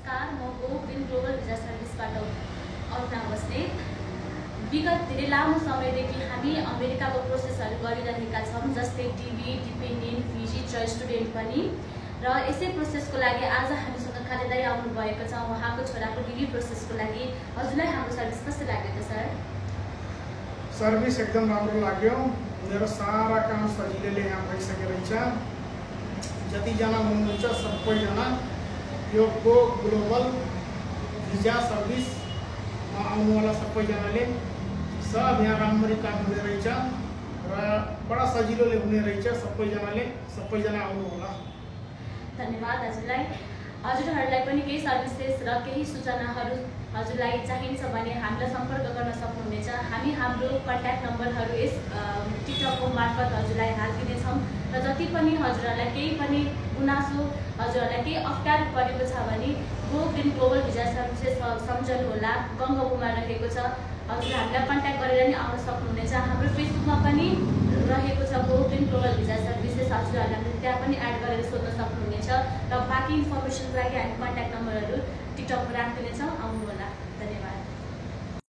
नमस्कार, म go green global visa सर्भिसबाट अरुणा बस्नेत। विगत धेरै लामो समयदेखि हामी अमेरिकाको प्रोसेसहरू गरिरहेका छौँ, जस्तै टिभी, डिपेन्डेन्ट, भिजिट र स्टुडेन्ट पनि। र यसै प्रोसेसको लागि आज हामीसँग खाले दाइ आउनु भएको छ। उहाँको छोराको डिग्री प्रोसेसको लागि। हजुरलाई हाम्रो सर्भिस कस्तो लाग्यो त सर? सर्भिस एकदम राम्रो लाग्यो। मेरो सारा काम सजिलैले यहाँ भइसकेको रहेछ। जतिजना हुनुहुन्छ सबैजना यो गो ग्लोबल भिजा सर्भिसमा आउनुवाला सबैजनाले सब यहाँ राम्ररी काम हुने रहेछ र बडा सजिलोले हुने रहेछ। सबैजना आउनु होला। धन्यवाद हजुरलाई। हजुरहरूलाई पनि केही सर्भिसेस र केही सूचनाहरू हजुरलाई चाहिन्छ भने हामीलाई सम्पर्क गर्न सक्नुहुनेछ। हामी हाम्रो कन्ट्याक्ट नम्बरहरू यस टिकटकको मार्फत हजुरलाई हालिदिनेछौँ। र जति पनि हजुरहरूलाई केही पनि गुनासो, हजुरहरूलाई केही अप्ठ्यारो परेको छ भने go green global visa services सम्झनुहोला। गङ्गाबुमा रहेको छ। हजुर हामीलाई कन्ट्याक्ट गरेर नि आउन सक्नुहुनेछ। हाम्रो फेसबुकमा पनि रहेको छ go green global visa services. हजुरहरूलाई त्यहाँ पनि एड गरेर सोध्न सक्नुहुनेछ। र बाँकी इन्फर्मेसनको लागि हामी कन्ट्याक्ट नम्बरहरू टिकटकमा राखिदिनेछौँ। आउनुहोला। धन्यवाद।